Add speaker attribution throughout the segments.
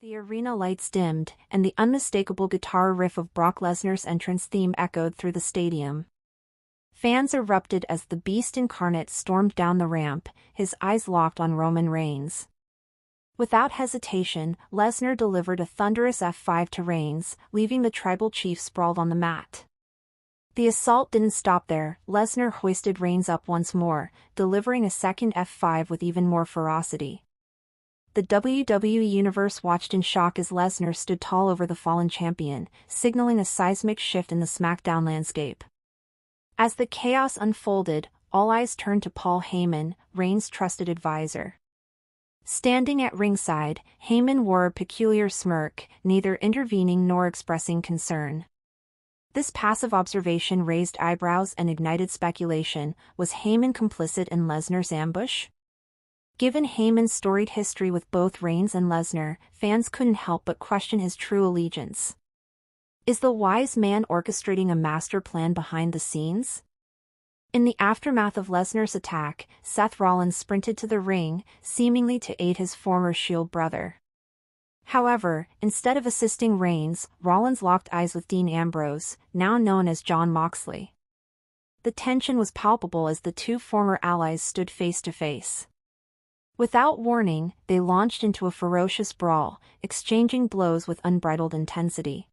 Speaker 1: The arena lights dimmed, and the unmistakable guitar riff of Brock Lesnar's entrance theme echoed through the stadium. Fans erupted as the Beast incarnate stormed down the ramp, his eyes locked on Roman Reigns. Without hesitation, Lesnar delivered a thunderous F5 to Reigns, leaving the tribal chief sprawled on the mat. The assault didn't stop there. Lesnar hoisted Reigns up once more, delivering a second F5 with even more ferocity. The WWE Universe watched in shock as Lesnar stood tall over the fallen champion, signaling a seismic shift in the SmackDown landscape. As the chaos unfolded, all eyes turned to Paul Heyman, Reigns' trusted advisor. Standing at ringside, Heyman wore a peculiar smirk, neither intervening nor expressing concern. This passive observation raised eyebrows and ignited speculation. Was Heyman complicit in Lesnar's ambush? Given Heyman's storied history with both Reigns and Lesnar, fans couldn't help but question his true allegiance. Is the wise man orchestrating a master plan behind the scenes? In the aftermath of Lesnar's attack, Seth Rollins sprinted to the ring, seemingly to aid his former Shield brother. However, instead of assisting Reigns, Rollins locked eyes with Dean Ambrose, now known as Jon Moxley. The tension was palpable as the two former allies stood face to face. Without warning, they launched into a ferocious brawl, exchanging blows with unbridled intensity.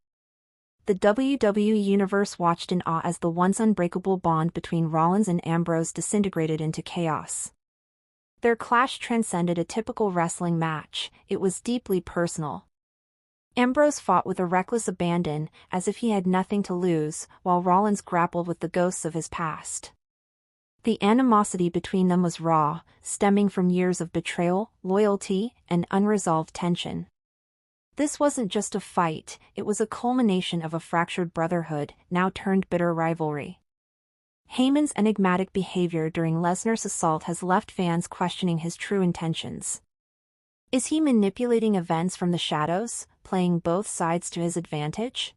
Speaker 1: The WWE Universe watched in awe as the once unbreakable bond between Rollins and Ambrose disintegrated into chaos. Their clash transcended a typical wrestling match. It was deeply personal. Ambrose fought with a reckless abandon, as if he had nothing to lose, while Rollins grappled with the ghosts of his past. The animosity between them was raw, stemming from years of betrayal, loyalty, and unresolved tension. This wasn't just a fight, it was a culmination of a fractured brotherhood, now turned bitter rivalry. Heyman's enigmatic behavior during Lesnar's assault has left fans questioning his true intentions. Is he manipulating events from the shadows, playing both sides to his advantage?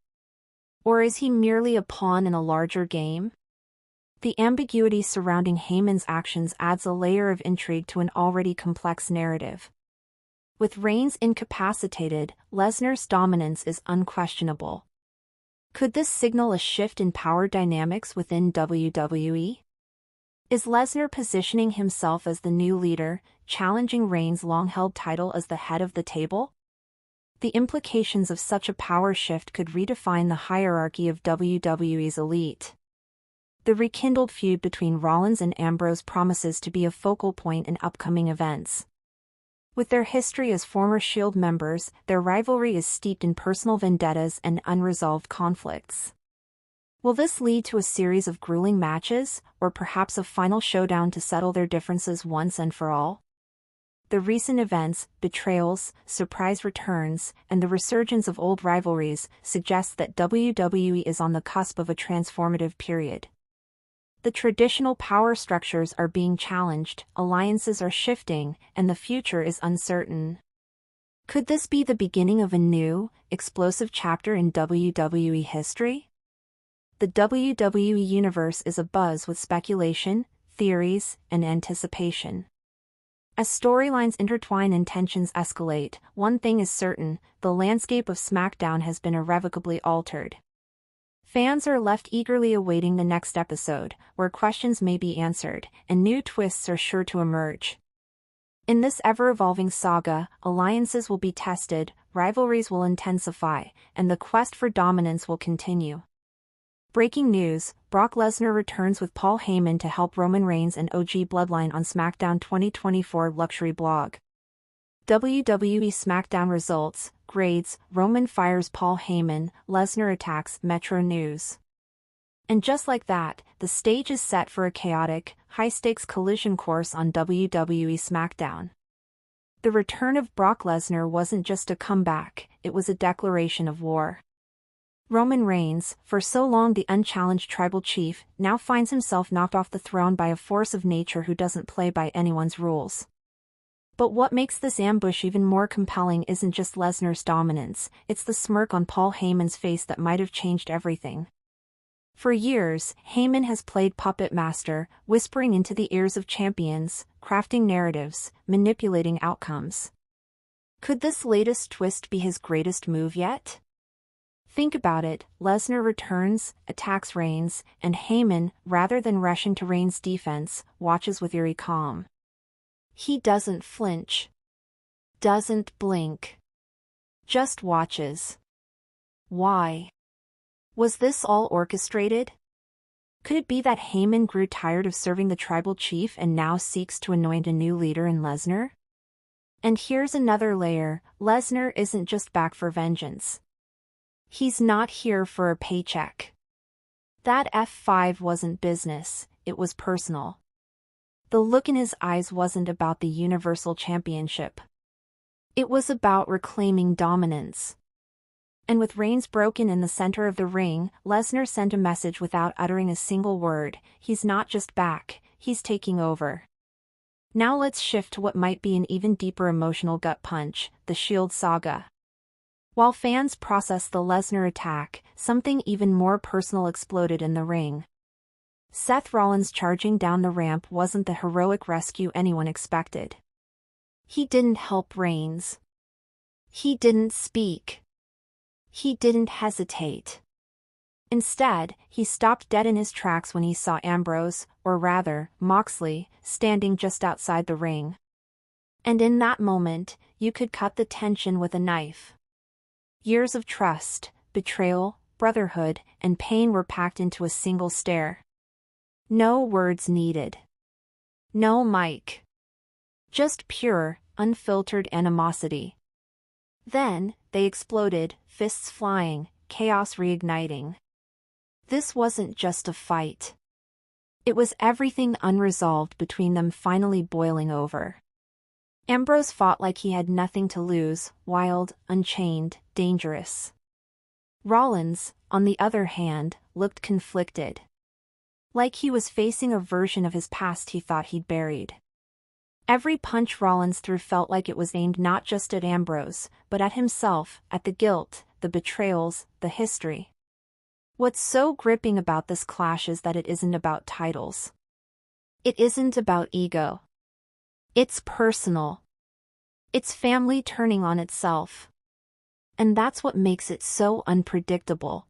Speaker 1: Or is he merely a pawn in a larger game? The ambiguity surrounding Heyman's actions adds a layer of intrigue to an already complex narrative. With Reigns incapacitated, Lesnar's dominance is unquestionable. Could this signal a shift in power dynamics within WWE? Is Lesnar positioning himself as the new leader, challenging Reigns' long-held title as the head of the table? The implications of such a power shift could redefine the hierarchy of WWE's elite. The rekindled feud between Rollins and Ambrose promises to be a focal point in upcoming events. With their history as former Shield members, their rivalry is steeped in personal vendettas and unresolved conflicts. Will this lead to a series of grueling matches, or perhaps a final showdown to settle their differences once and for all? The recent events, betrayals, surprise returns, and the resurgence of old rivalries suggest that WWE is on the cusp of a transformative period. The traditional power structures are being challenged, alliances are shifting, and the future is uncertain. Could this be the beginning of a new, explosive chapter in WWE history? The WWE Universe is abuzz with speculation, theories, and anticipation. As storylines intertwine and tensions escalate, one thing is certain: the landscape of SmackDown has been irrevocably altered. Fans are left eagerly awaiting the next episode, where questions may be answered, and new twists are sure to emerge. In this ever-evolving saga, alliances will be tested, rivalries will intensify, and the quest for dominance will continue. Breaking news: Brock Lesnar returns with Paul Heyman to help Roman Reigns and OG Bloodline on SmackDown 2024 Luxury Blog. WWE SmackDown results, grades: Roman fires Paul Heyman, Lesnar attacks Metro News. And just like that, the stage is set for a chaotic, high-stakes collision course on WWE SmackDown. The return of Brock Lesnar wasn't just a comeback, it was a declaration of war. Roman Reigns, for so long the unchallenged tribal chief, now finds himself knocked off the throne by a force of nature who doesn't play by anyone's rules. But what makes this ambush even more compelling isn't just Lesnar's dominance, it's the smirk on Paul Heyman's face that might have changed everything. For years, Heyman has played puppet master, whispering into the ears of champions, crafting narratives, manipulating outcomes. Could this latest twist be his greatest move yet? Think about it, Lesnar returns, attacks Reigns, and Heyman, rather than rushing to Reigns' defense, watches with eerie calm. He doesn't flinch. Doesn't blink. Just watches. Why? Was this all orchestrated? Could it be that Heyman grew tired of serving the tribal chief and now seeks to anoint a new leader in Lesnar? And here's another layer, Lesnar isn't just back for vengeance. He's not here for a paycheck. That F5 wasn't business, it was personal. The look in his eyes wasn't about the Universal Championship. It was about reclaiming dominance. And with Reigns broken in the center of the ring, Lesnar sent a message without uttering a single word: he's not just back, he's taking over. Now let's shift to what might be an even deeper emotional gut punch, the Shield saga. While fans process the Lesnar attack, something even more personal exploded in the ring. Seth Rollins charging down the ramp wasn't the heroic rescue anyone expected. He didn't help Reigns. He didn't speak. He didn't hesitate. Instead, he stopped dead in his tracks when he saw Ambrose, or rather, Moxley, standing just outside the ring. And in that moment, you could cut the tension with a knife. Years of trust, betrayal, brotherhood, and pain were packed into a single stare. No words needed. No mic. Just pure, unfiltered animosity. Then, they exploded, fists flying, chaos reigniting. This wasn't just a fight. It was everything unresolved between them finally boiling over. Ambrose fought like he had nothing to lose, wild, unchained, dangerous. Rollins, on the other hand, looked conflicted. Like he was facing a version of his past he thought he'd buried. Every punch Rollins threw felt like it was aimed not just at Ambrose, but at himself, at the guilt, the betrayals, the history. What's so gripping about this clash is that it isn't about titles. It isn't about ego. It's personal. It's family turning on itself. And that's what makes it so unpredictable.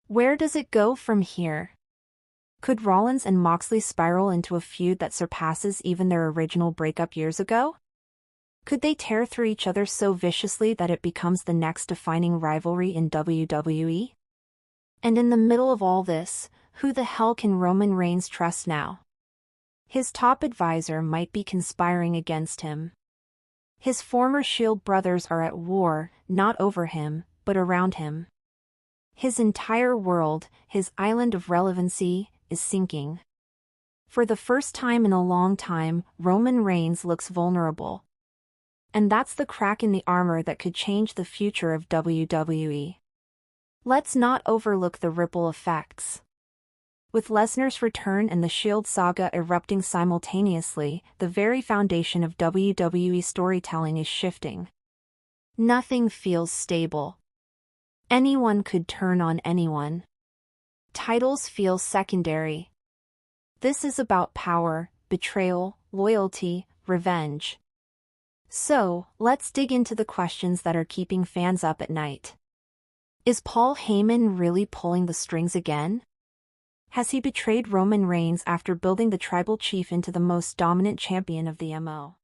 Speaker 1: Where does it go from here? Could Rollins and Moxley spiral into a feud that surpasses even their original breakup years ago? Could they tear through each other so viciously that it becomes the next defining rivalry in WWE? And in the middle of all this, who the hell can Roman Reigns trust now? His top advisor might be conspiring against him. His former Shield brothers are at war, not over him, but around him. His entire world, his island of relevancy, is sinking. For the first time in a long time, Roman Reigns looks vulnerable. And that's the crack in the armor that could change the future of WWE. Let's not overlook the ripple effects. With Lesnar's return and the Shield saga erupting simultaneously, the very foundation of WWE storytelling is shifting. Nothing feels stable. Anyone could turn on anyone. Titles feel secondary. This is about power, betrayal, loyalty, revenge. So, let's dig into the questions that are keeping fans up at night. Is Paul Heyman really pulling the strings again? Has he betrayed Roman Reigns after building the tribal chief into the most dominant champion of the MO?